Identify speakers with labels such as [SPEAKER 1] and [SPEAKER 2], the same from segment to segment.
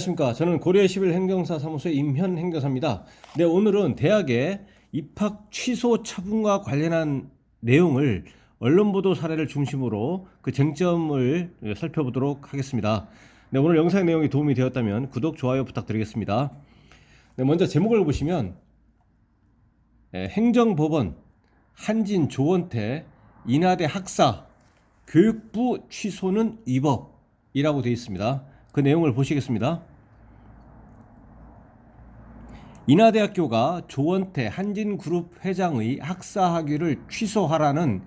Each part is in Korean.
[SPEAKER 1] 안녕하십니까. 저는 고려 11행정사 사무소의 임현 행정사입니다. 네, 오늘은 대학의 입학 취소 처분과 관련한 내용을 언론 보도 사례를 중심으로 그 쟁점을 살펴보도록 하겠습니다. 네, 오늘 영상 내용이 도움이 되었다면 구독, 좋아요 부탁드리겠습니다. 네, 먼저 제목을 보시면 행정법원 한진 조원태 인하대 학사 교육부 취소는 위법이라고 되어 있습니다. 그 내용을 보시겠습니다. 인하대학교가 조원태 한진그룹 회장의 학사 학위를 취소하라는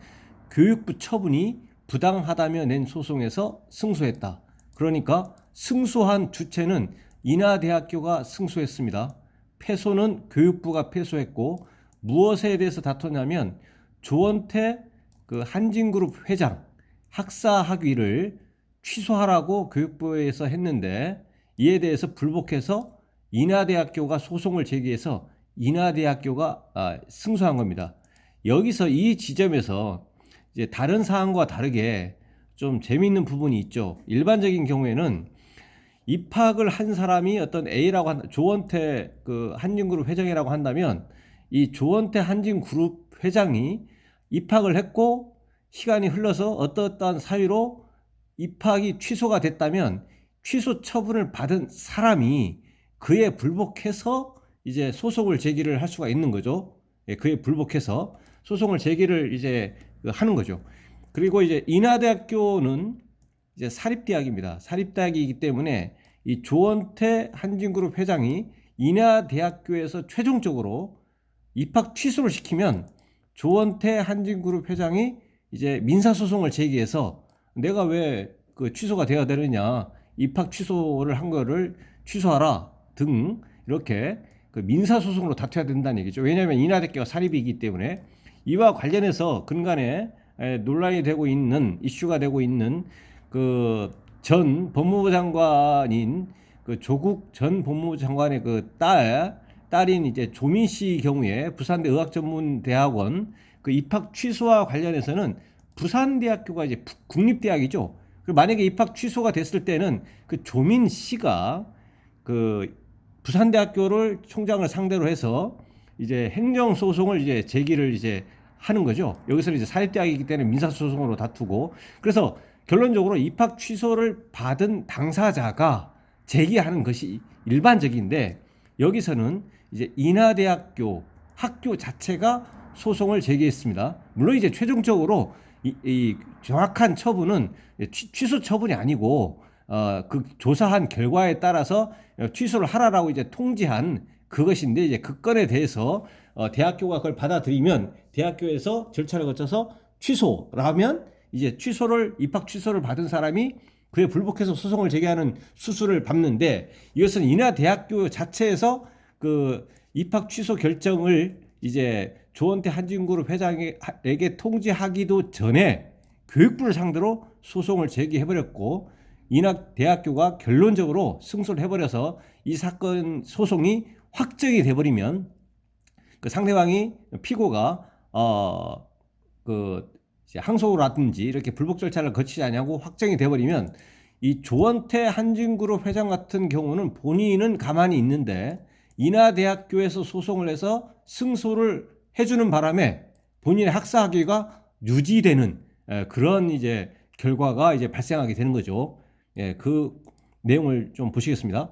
[SPEAKER 1] 교육부 처분이 부당하다며 낸 소송에서 승소했다. 그러니까 승소한 주체는 인하대학교가 승소했습니다. 패소는 교육부가 패소했고, 무엇에 대해서 다투냐면 조원태 그 한진그룹 회장 학사 학위를 취소하라고 교육부에서 했는데, 이에 대해서 불복해서 인하대학교가 소송을 제기해서 인하대학교가 승소한 겁니다. 여기서 이 지점에서 이제 다른 사항과 다르게 좀 재미있는 부분이 있죠. 일반적인 경우에는 입학을 한 사람이 어떤 A라고 한다, 조원태 그 한진그룹 회장이라고 한다면, 이 조원태 한진그룹 회장이 입학을 했고 시간이 흘러서 어떠한 사유로 입학이 취소가 됐다면 취소 처분을 받은 사람이 그에 불복해서 이제 소송을 제기를 할 수가 있는 거죠. 예, 그에 불복해서 소송을 제기를 이제 하는 거죠. 그리고 이제 인하대학교는 이제 사립대학입니다. 사립대학이기 때문에 이 조원태 한진그룹 회장이 인하대학교에서 최종적으로 입학 취소를 시키면 조원태 한진그룹 회장이 이제 민사소송을 제기해서 내가 왜 그 취소가 되어야 되느냐, 입학 취소를 한 거를 취소하라 등 이렇게 그 민사소송으로 다투어야 된다는 얘기죠. 왜냐하면 인하대학교가 사립이기 때문에. 이와 관련해서 근간에 논란이 되고 있는, 이슈가 되고 있는 그 전 법무부 장관인 그 조국 전 법무부 장관의 그 딸인 이제 조민 씨 경우에 부산대 의학전문대학원 그 입학 취소와 관련해서는 부산대학교가 이제 국립대학이죠. 그리고 만약에 입학 취소가 됐을 때는 그 조민 씨가 그 부산대학교를 총장을 상대로 해서 이제 행정소송을 이제 제기를 이제 하는 거죠. 여기서는 이제 사립대학이기 때문에 민사소송으로 다투고, 그래서 결론적으로 입학 취소를 받은 당사자가 제기하는 것이 일반적인데, 여기서는 이제 인하대학교 학교 자체가 소송을 제기했습니다. 물론 이제 최종적으로 이 정확한 처분은 취소 처분이 아니고 그 조사한 결과에 따라서 취소를 하라라고 이제 통지한 그것인데, 이제 그 건에 대해서 대학교가 그걸 받아들이면 대학교에서 절차를 거쳐서 취소라면 이제 입학 취소를 받은 사람이 그에 불복해서 소송을 제기하는 수수를 밟는데, 이것은 인하대학교 자체에서 그 입학 취소 결정을 이제 조원태 한진그룹 회장에게 통지하기도 전에 교육부를 상대로 소송을 제기해버렸고, 인하대학교가 결론적으로 승소를 해버려서 이 사건 소송이 확정이 돼버리면, 그 상대방이 피고가 그 항소라든지 이렇게 불복 절차를 거치지 않냐고 확정이 돼버리면, 이 조원태 한진그룹 회장 같은 경우는 본인은 가만히 있는데 인하대학교에서 소송을 해서 승소를 해주는 바람에 본인의 학사 학위가 유지되는 그런 이제 결과가 이제 발생하게 되는 거죠. 예, 그 내용을 좀 보시겠습니다.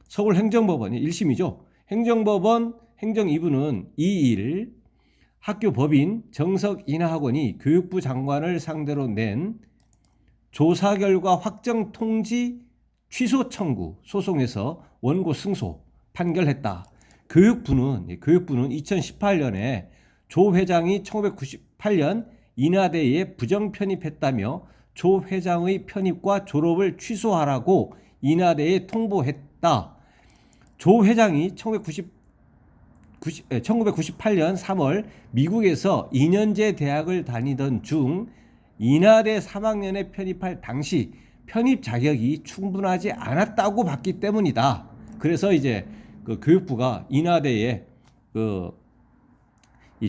[SPEAKER 1] 서울행정법원 1심이죠. 행정법원 행정 2부는 2일 학교 법인 정석인하학원이 교육부 장관을 상대로 낸 조사 결과 확정 통지 취소 청구 소송에서 원고 승소 판결했다. 교육부는 2018년에 조 회장이 1998년 인하대에 부정 편입했다며 조 회장의 편입과 졸업을 취소하라고 인하대에 통보했다. 조 회장이 1998년 3월 미국에서 2년제 대학을 다니던 중 인하대 3학년에 편입할 당시 편입 자격이 충분하지 않았다고 봤기 때문이다. 그래서 이제 그 교육부가 인하대에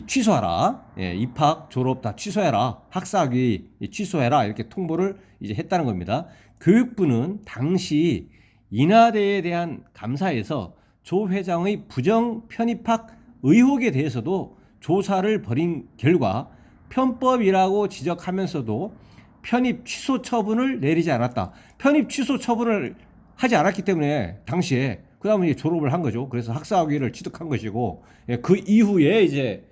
[SPEAKER 1] 취소하라, 입학, 졸업 다 취소해라, 학사학위 취소해라, 이렇게 통보를 이제 했다는 겁니다. 교육부는 당시 인하대에 대한 감사에서 조 회장의 부정 편입학 의혹에 대해서도 조사를 벌인 결과 편법이라고 지적하면서도 편입 취소 처분을 내리지 않았다. 편입 취소 처분을 하지 않았기 때문에 당시에 그 다음에 졸업을 한 거죠. 그래서 학사학위를 취득한 것이고, 그 이후에 이제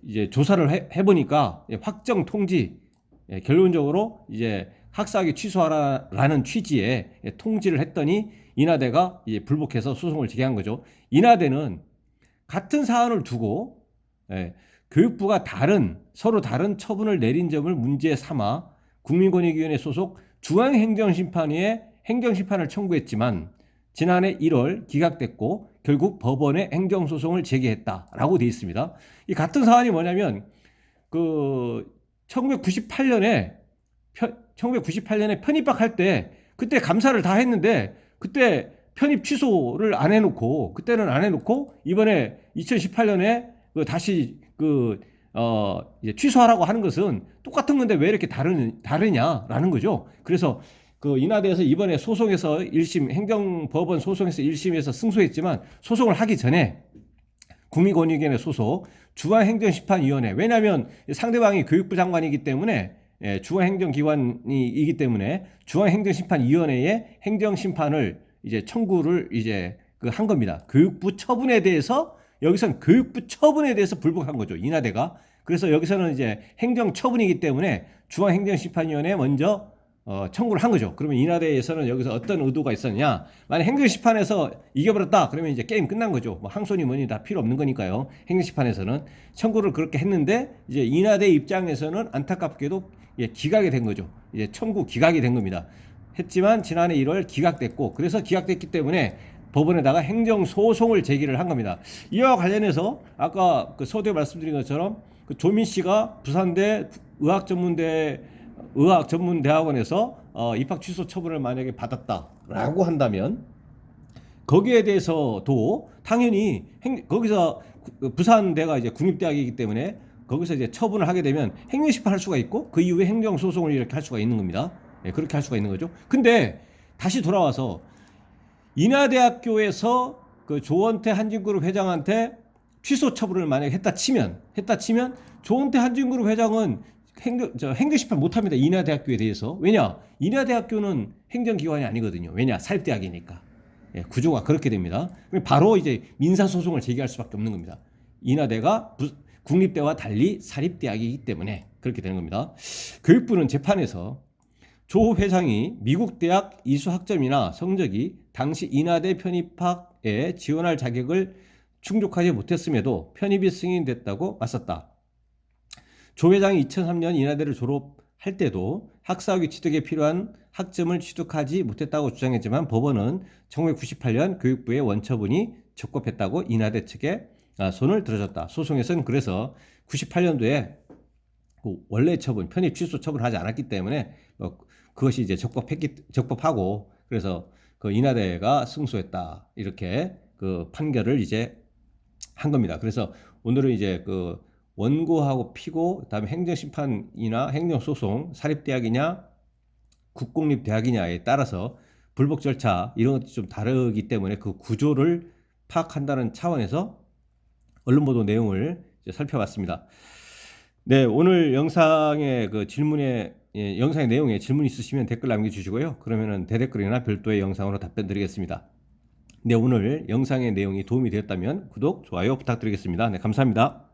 [SPEAKER 1] 이제 조사를 해보니까 확정 통지, 결론적으로 이제 학사학위 취소하라는 취지의 통지를 했더니 인하대가 이제 불복해서 소송을 제기한 거죠. 인하대는 같은 사안을 두고 교육부가 서로 다른 처분을 내린 점을 문제 삼아 국민권익위원회 소속 중앙행정심판위에 행정심판을 청구했지만 지난해 1월 기각됐고 결국 법원에 행정소송을 제기했다라고 되어 있습니다. 이 같은 사안이 뭐냐면 1998년에 편입학할 때 그때 감사를 다 했는데 그때 편입 취소를 안 해놓고 그때는 안 해놓고 이번에 2018년에 다시 이제 취소하라고 하는 것은 똑같은 건데 왜 이렇게 다르냐라는 거죠. 그래서 인하대에서 이번에 소송에서 1심 행정법원 소송에서 1심에서 승소했지만 소송을 하기 전에 국민권익위원회 소속 중앙행정심판위원회, 왜냐하면 상대방이 교육부 장관이기 때문에 중앙행정기관이기 때문에 중앙행정심판위원회에 행정심판을 이제 청구를 이제 한 겁니다. 교육부 처분에 대해서 여기서는 교육부 처분에 대해서 불복한 거죠. 인하대가. 그래서 여기서는 이제 행정처분이기 때문에 중앙행정심판위원회에 먼저 청구를 한 거죠. 그러면 인하대에서는 여기서 어떤 의도가 있었냐? 만약 행정심판에서 이겨버렸다, 그러면 이제 게임 끝난 거죠. 뭐 항소니 뭐니 다 필요 없는 거니까요. 행정심판에서는 청구를 그렇게 했는데 이제 인하대 입장에서는 안타깝게도 기각이 된 거죠. 이제 청구 기각이 된 겁니다. 했지만 지난해 1월 기각됐고, 그래서 기각됐기 때문에 법원에다가 행정소송을 제기를 한 겁니다. 이와 관련해서 아까 서두에 말씀드린 것처럼 조민 씨가 부산대 의학전문대학원에서 입학 취소 처분을 만약에 받았다라고 한다면 거기에 대해서도 당연히 거기서 부산대가 이제 국립대학이기 때문에 거기서 이제 처분을 하게 되면 행정심판할 수가 있고 그 이후에 행정소송을 이렇게 할 수가 있는 겁니다. 그렇게 할 수가 있는 거죠. 근데 다시 돌아와서 인하대학교에서 조원태 한진그룹 회장한테 취소 처분을 만약에 했다 치면 조원태 한진그룹 회장은 행정심판 못합니다. 인하대학교에 대해서. 왜냐? 인하대학교는 행정기관이 아니거든요. 왜냐? 사립대학이니까. 구조가 그렇게 됩니다. 바로 이제 민사소송을 제기할 수밖에 없는 겁니다. 인하대가 국립대와 달리 사립대학이기 때문에 그렇게 되는 겁니다. 교육부는 재판에서 조 회장이 미국 대학 이수 학점이나 성적이 당시 인하대 편입학에 지원할 자격을 충족하지 못했음에도 편입이 승인됐다고 맞섰다. 조 회장이 2003년 인하대를 졸업할 때도 학사학위 취득에 필요한 학점을 취득하지 못했다고 주장했지만 법원은 1998년 교육부의 원처분이 적법했다고 인하대 측에 손을 들어줬다. 소송에서는 그래서 98년도에 원래 처분, 편입 취소 처분을 하지 않았기 때문에 그것이 이제 적법하고 그래서 인하대가 승소했다. 이렇게 판결을 이제 한 겁니다. 그래서 오늘은 이제 원고하고 피고, 그다음에 행정심판이나 행정소송, 사립대학이냐 국공립대학이냐에 따라서 불복 절차 이런 것도 좀 다르기 때문에 그 구조를 파악한다는 차원에서 언론보도 내용을 이제 살펴봤습니다. 네, 오늘 영상의 영상의 내용에 질문 있으시면 댓글 남겨주시고요. 그러면은 대댓글이나 별도의 영상으로 답변 드리겠습니다. 네, 오늘 영상의 내용이 도움이 되었다면 구독, 좋아요 부탁드리겠습니다. 네, 감사합니다.